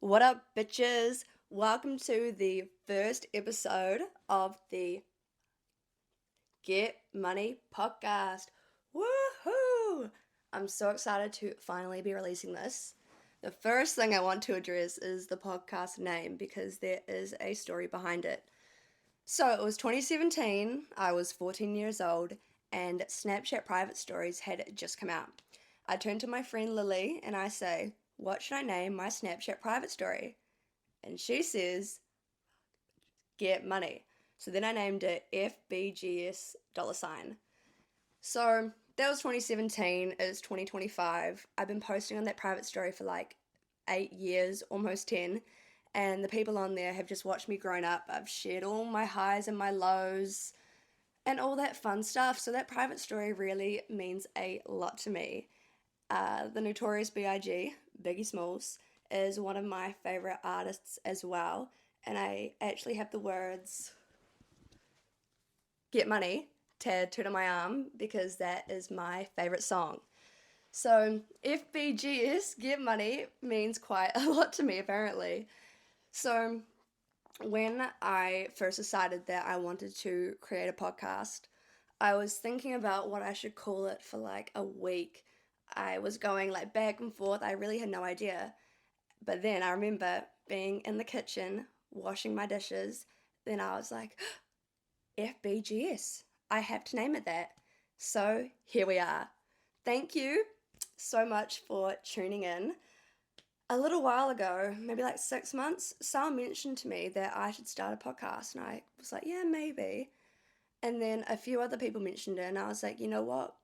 What up, bitches? Welcome to the first episode of the Get Money podcast. Woohoo! I'm so excited to finally be releasing this. The first thing I want to address is the podcast name because there is a story behind it. So it was 2017, I was 14 years old, and Snapchat private stories had just come out. I turn to my friend Lily and I say, "What should I name my Snapchat private story?" And she says, "Get Money." So then I named it FBGS dollar sign. So that was 2017, it's 2025. I've been posting on that private story for like 8 years, almost 10. And the people on there have just watched me grown up. I've shared all my highs and my lows and all that fun stuff. So that private story really means a lot to me. The Notorious B.I.G., Biggie Smalls, is one of my favorite artists as well. And I actually have the words "Get Money" tattooed on my arm because that is my favorite song. So FBGS, Get Money, means quite a lot to me apparently. So when I first decided that I wanted to create a podcast, I was thinking about what I should call it for like a week. I was going like back and forth. I really had no idea. But then I remember being in the kitchen washing my dishes. Then I was like, FBGS. I have to name it that. So here we are. Thank you so much for tuning in. A little while ago, maybe like 6 months, someone mentioned to me that I should start a podcast, and I was like, yeah, maybe. And then a few other people mentioned it, and I was like, you know what?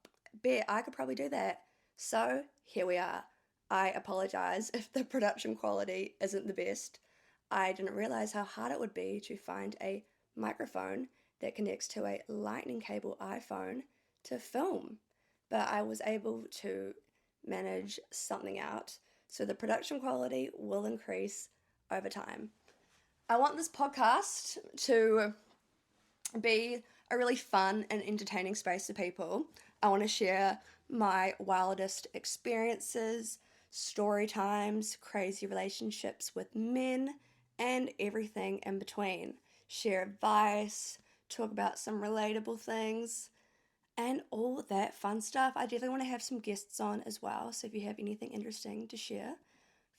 Bet I could probably do that. So here we are. I apologize if the production quality isn't the best. I didn't realize how hard it would be to find a microphone that connects to a lightning cable iPhone to film. But I was able to manage something out. So the production quality will increase over time. I want this podcast to be a really fun and entertaining space for people. I want to share my wildest experiences, story times, crazy relationships with men, and everything in between. Share advice, talk about some relatable things, and all that fun stuff. I definitely want to have some guests on as well. So if you have anything interesting to share,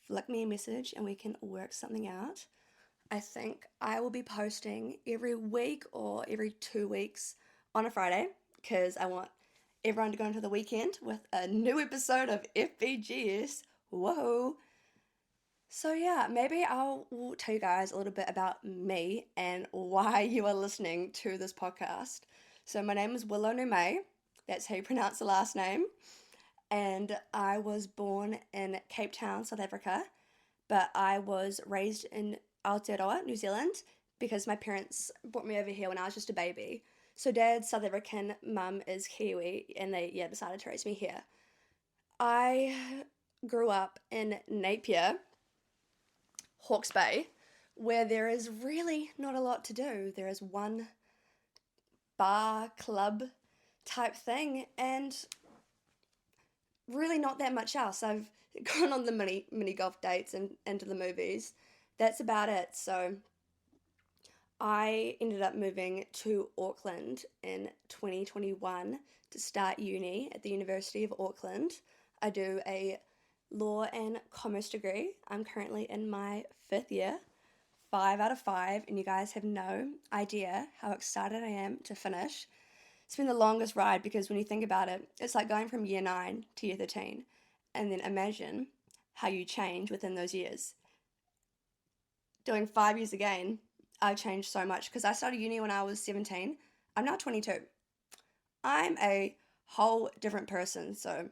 flick me a message and we can work something out. I think I will be posting every week or every 2 weeks on a Friday because I want everyone to go into the weekend with a new episode of FBGS. Whoa! So yeah, maybe will tell you guys a little bit about me and why you are listening to this podcast. So my name is Willow Nume. That's how you pronounce the last name. And I was born in Cape Town, South Africa, but I was raised in Aotearoa, New Zealand, because my parents brought me over here when I was just a baby. So dad's South African, mum is Kiwi, and they decided to raise me here. I grew up in Napier, Hawke's Bay, where there is really not a lot to do. There is one bar, club type thing, and really not that much else. I've gone on the mini golf dates and to the movies. That's about it. So I ended up moving to Auckland in 2021 to start uni at the University of Auckland. I do a law and commerce degree. I'm currently in my 5th year, 5 out of 5, and you guys have no idea how excited I am to finish. It's been the longest ride because when you think about it, it's like going from year 9 to year 13. And then imagine how you change within those years. Doing 5 years again, I've changed so much because I started uni when I was 17. I'm now 22. I'm a whole different person, so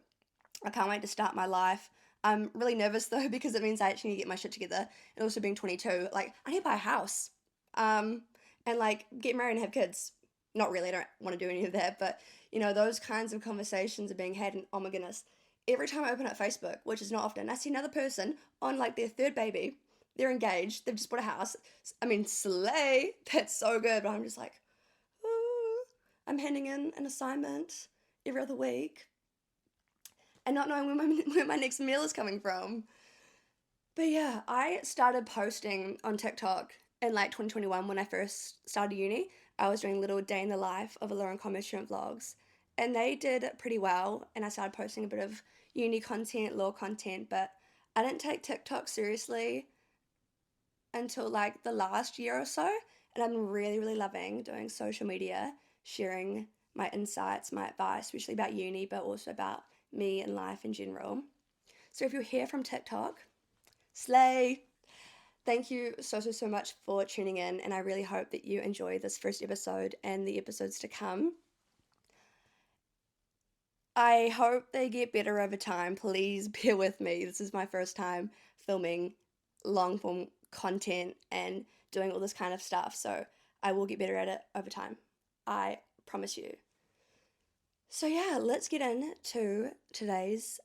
I can't wait to start my life. I'm really nervous though because it means I actually need to get my shit together. And also being 22, like I need to buy a house, and like get married and have kids. Not really. I don't want to do any of that, but those kinds of conversations are being had. And oh my goodness, every time I open up Facebook, which is not often, I see another person on like their third baby. They're engaged. They've just bought a house. I mean, slay. That's so good. But I'm just like, ooh, I'm handing in an assignment every other week and not knowing where my next meal is coming from. But yeah, I started posting on TikTok in like 2021 when I first started uni. I was doing little day in the life of a low income student vlogs, and they did pretty well. And I started posting a bit of uni content, law content, but I didn't take TikTok seriously until like the last year or so. And I'm really, really loving doing social media, sharing my insights, my advice, especially about uni, but also about me and life in general. So if you're here from TikTok, slay! Thank you so much for tuning in, and I really hope that you enjoy this first episode and the episodes to come. I hope they get better over time. Please bear with me. This is my first time filming long form content and doing all this kind of stuff, so I will get better at it over time. I promise you. So, yeah, let's get into today's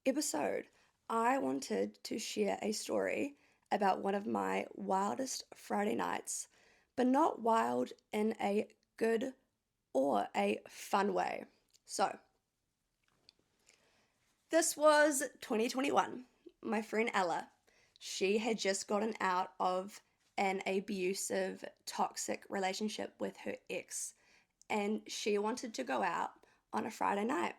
episode. I wanted to share a story about one of my wildest Friday nights, but not wild in a good or a fun way. So, this was 2021. My friend Ella, she had just gotten out of an abusive, toxic relationship with her ex, and she wanted to go out on a Friday night.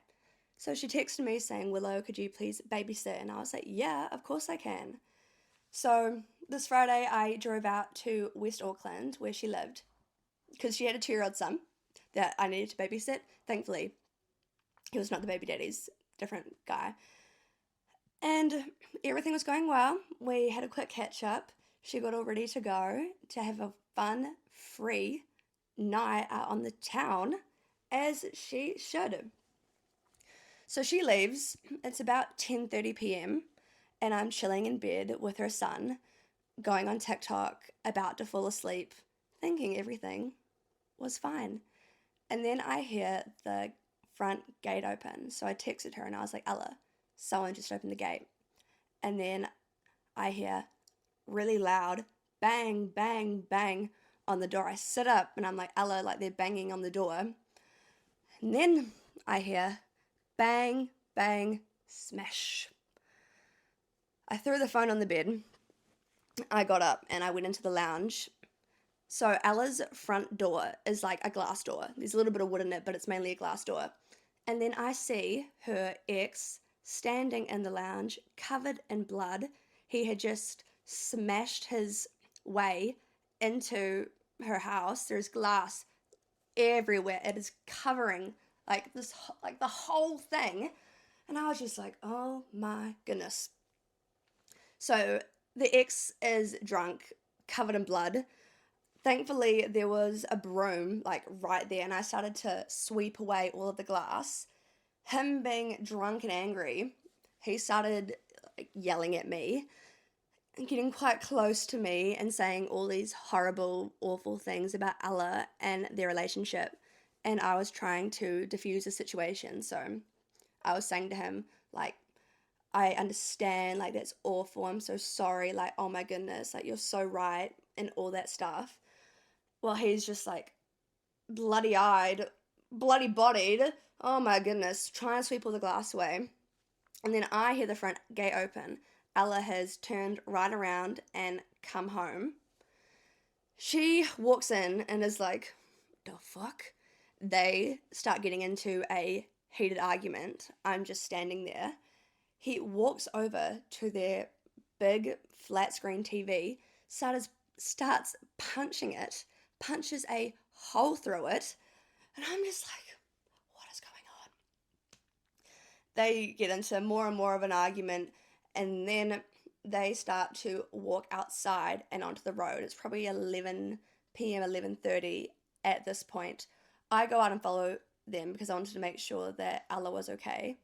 So she texted me saying, Willow, could you please babysit? And I was like, yeah, of course I can. So this Friday, I drove out to West Auckland where she lived because she had a 2-year-old son that I needed to babysit. Thankfully, he was not the baby daddy's different guy. And everything was going well. We had a quick catch up. She got all ready to go to have a fun, free night out on the town as she should. So she leaves. It's about 10:30 p.m. and I'm chilling in bed with her son, going on TikTok, about to fall asleep, thinking everything was fine. And then I hear the front gate open. So I texted her and I was like, Ella, someone just opened the gate. And then I hear really loud bang, bang, bang on the door. I sit up and I'm like, Ella, like they're banging on the door. And then I hear bang, bang, smash. I threw the phone on the bed. I got up and I went into the lounge. So Ella's front door is like a glass door. There's a little bit of wood in it, but it's mainly a glass door. And then I see her ex standing in the lounge, covered in blood. He had just smashed his way into her house. There's glass everywhere. It is covering like this, like the whole thing. And I was just like, oh my goodness. So the ex is drunk, covered in blood. Thankfully, there was a broom like right there, and I started to sweep away all of the glass. Him being drunk and angry, he started like, yelling at me and getting quite close to me and saying all these horrible, awful things about Ella and their relationship. And I was trying to diffuse the situation. So I was saying to him, like, I understand, like, that's awful. I'm so sorry. Like, oh my goodness, like, you're so right, and all that stuff. Well, he's just like bloody eyed, bloody bodied. Oh my goodness, trying to sweep all the glass away. And then I hear the front gate open. Ella has turned right around and come home. She walks in and is like, the fuck? They start getting into a heated argument. I'm just standing there. He walks over to their big flat screen TV, starts punching it, punches a hole through it, and I'm just like, what is going on? They get into more and more of an argument, and then they start to walk outside and onto the road. It's probably 11 p.m., 11:30 at this point. I go out and follow them because I wanted to make sure that Ella was okay.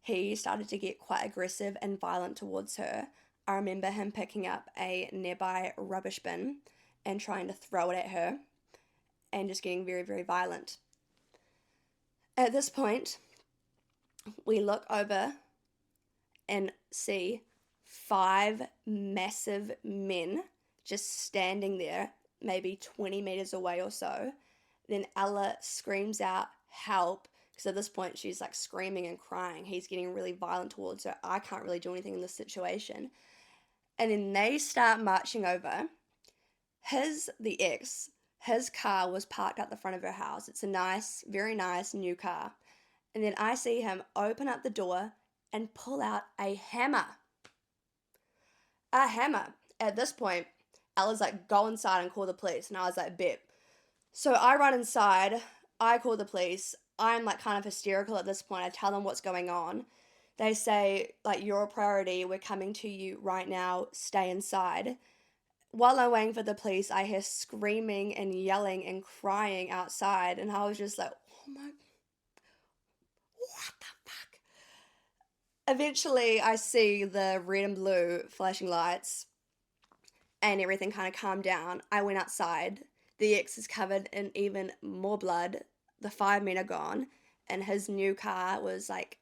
He started to get quite aggressive and violent towards her. I remember him picking up a nearby rubbish bin and trying to throw it at her and just getting very, very violent. At this point, we look over and see 5 massive men just standing there, maybe 20 meters away or so. Then Ella screams out, help, because at this point she's like screaming and crying. He's getting really violent towards her. I can't really do anything in this situation. And then they start marching over. The ex, his car was parked at the front of her house. It's a nice, very nice new car. And then I see him open up the door and pull out a hammer. A hammer. At this point, Ella's like, go inside and call the police. And I was like, bet. So I run inside. I call the police. I'm like kind of hysterical at this point. I tell them what's going on. They say, like, you're a priority. We're coming to you right now. Stay inside. While I'm waiting for the police, I hear screaming and yelling and crying outside. And I was just like, oh my, what the fuck? Eventually, I see the red and blue flashing lights and everything kind of calmed down. I went outside. The ex is covered in even more blood. The 5 men are gone. And his new car was like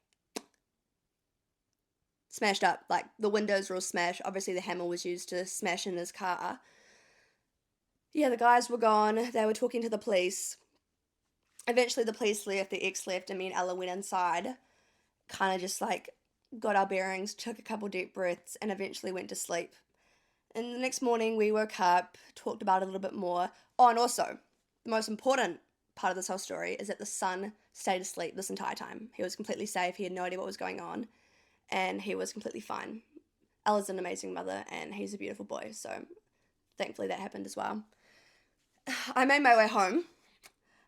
smashed up. Like the windows were all smashed. Obviously, the hammer was used to smash in his car. Yeah, the guys were gone. They were talking to the police. Eventually, the police left. The ex left, and me and Ella went inside. Kind of just like got our bearings, took a couple deep breaths, and eventually went to sleep. And the next morning, we woke up, talked about it a little bit more. Oh, and also, the most important part of this whole story is that the son stayed asleep this entire time. He was completely safe. He had no idea what was going on, and he was completely fine. Ella's an amazing mother, and he's a beautiful boy, so thankfully that happened as well. I made my way home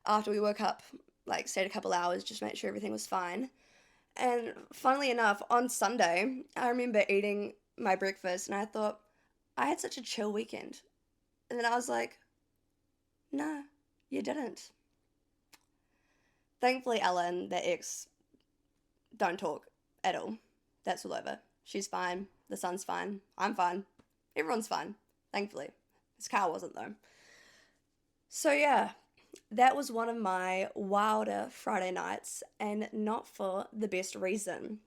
after we woke up, like stayed a couple hours just to make sure everything was fine. And funnily enough, on Sunday, I remember eating my breakfast and I thought, I had such a chill weekend. And then I was like, no, you didn't. Thankfully, Ella and their ex don't talk at all. That's all over. She's fine. The son's fine. I'm fine. Everyone's fine. Thankfully. His car wasn't though. So yeah, that was one of my wilder Friday nights, and not for the best reason.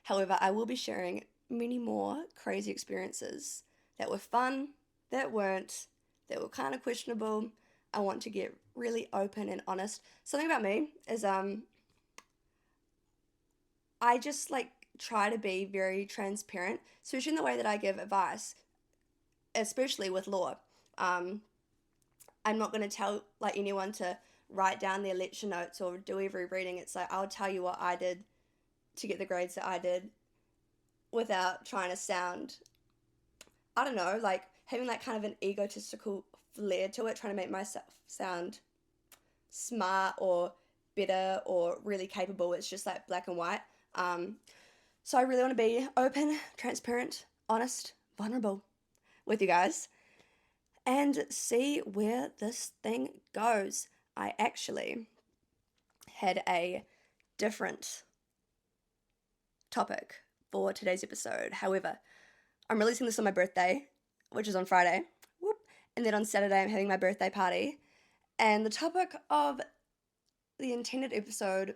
However, I will be sharing many more crazy experiences that were fun, that weren't, that were kind of questionable. I want to get really open and honest. Something about me is I just like try to be very transparent, especially in the way that I give advice, especially with law. Um, I'm not going to tell like anyone to write down their lecture notes or do every reading. It's like I'll tell you what I did to get the grades that I did without trying to sound, I don't know, like having like kind of an egotistical flair to it, trying to make myself sound smart or better or really capable. It's just like black and white. So I really want to be open, transparent, honest, vulnerable with you guys and see where this thing goes. I actually had a different topic for today's episode. However, I'm releasing this on my birthday, which is on Friday. Whoop. And then on Saturday, I'm having my birthday party. And the topic of the intended episode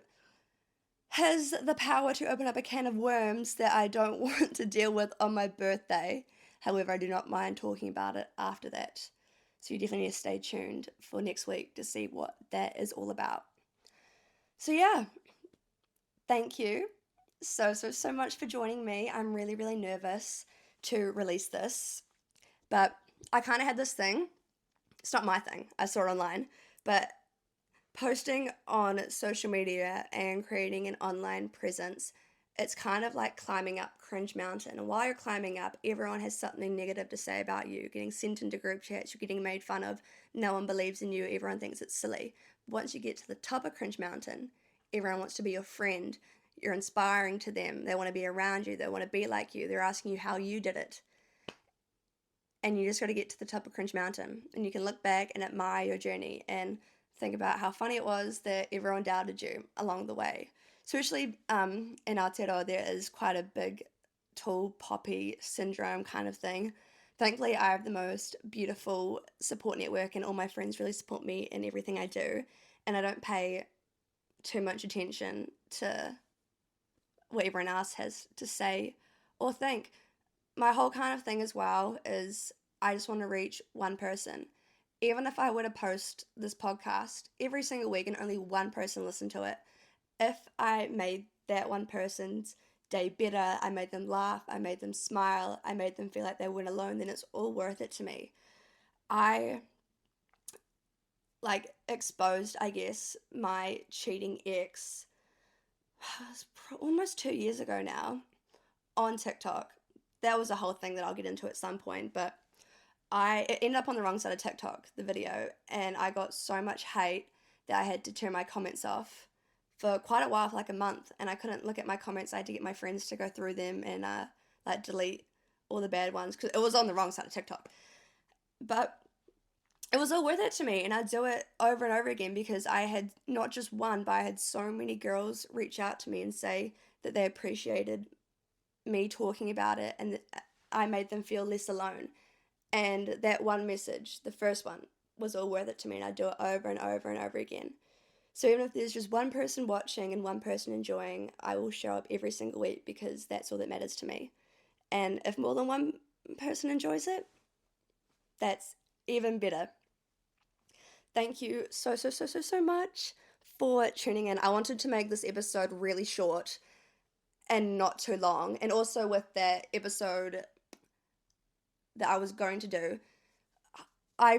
has the power to open up a can of worms that I don't want to deal with on my birthday. However, I do not mind talking about it after that. So you definitely need to stay tuned for next week to see what that is all about. So yeah, thank you so much for joining me. I'm really, really nervous to release this, but I kind of had this thing. It's not my thing. I saw it online, but posting on social media and creating an online presence, it's kind of like climbing up Cringe Mountain. And while you're climbing up, everyone has something negative to say about you. You're getting sent into group chats, you're getting made fun of, no one believes in you, everyone thinks it's silly. Once you get to the top of Cringe Mountain, everyone wants to be your friend. You're inspiring to them. They want to be around you. They want to be like you. They're asking you how you did it. And you just got to get to the top of Cringe Mountain. And you can look back and admire your journey and think about how funny it was that everyone doubted you along the way. Especially in Aotearoa, there is quite a big tall poppy syndrome kind of thing. Thankfully, I have the most beautiful support network, and all my friends really support me in everything I do. And I don't pay too much attention to what everyone else has to say or think. My whole kind of thing as well is I just want to reach one person. Even if I were to post this podcast every single week and only one person listened to it, if I made that one person's day better. I made them laugh. I made them smile. I made them feel like they weren't alone. Then it's all worth it to me. I like exposed, I guess, my cheating ex almost 2 years ago now on TikTok. That was a whole thing that I'll get into at some point, but it ended up on the wrong side of TikTok, the video, and I got so much hate that I had to turn my comments off for quite a while, for like a month, and I couldn't look at my comments. I had to get my friends to go through them and like delete all the bad ones because it was on the wrong side of TikTok. But it was all worth it to me, and I'd do it over and over again because I had not just one, but I had so many girls reach out to me and say that they appreciated me talking about it and that I made them feel less alone. And that one message, the first one, was all worth it to me, and I'd do it over and over and over again. So even if there's just one person watching and one person enjoying, I will show up every single week because that's all that matters to me. And if more than one person enjoys it, that's even better. Thank you so much for tuning in. I wanted to make this episode really short and not too long. And also with that episode that I was going to do, I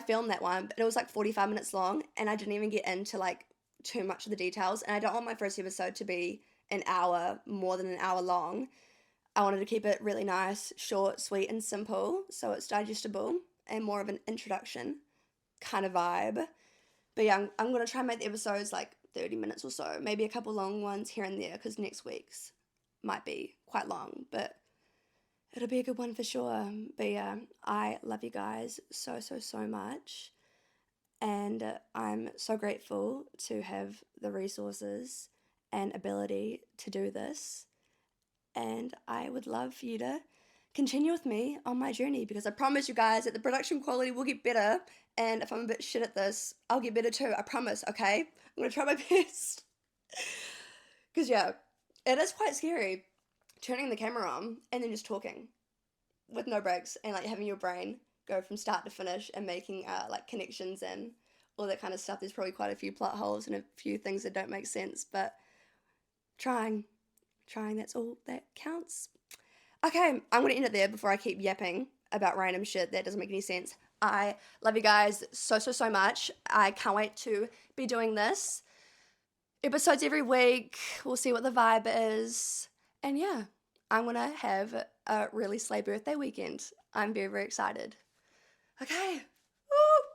filmed that one, but it was like 45 minutes long, and I didn't even get into like too much of the details. And I don't want my first episode to be an hour, more than an hour long. I wanted to keep it really nice, short, sweet, and simple, so it's digestible and more of an introduction kind of vibe. But yeah, I'm gonna try and make the episodes like 30 minutes or so, maybe a couple long ones here and there, because next week's might be quite long, but it'll be a good one for sure. But yeah, I love you guys so much. And I'm so grateful to have the resources and ability to do this. And I would love for you to continue with me on my journey, because I promise you guys that the production quality will get better. And if I'm a bit shit at this, I'll get better too. I promise, okay? I'm going to try my best. Because yeah, it is quite scary turning the camera on and then just talking with no breaks and like having your brain go from start to finish and making like connections and all that kind of stuff. There's probably quite a few plot holes and a few things that don't make sense, but trying, that's all that counts. Okay, I'm going to end it there before I keep yapping about random shit that doesn't make any sense. I love you guys so much. I can't wait to be doing this. Episodes every week. We'll see what the vibe is. And yeah, I'm going to have a really slay birthday weekend. I'm very excited. Okay. Woo!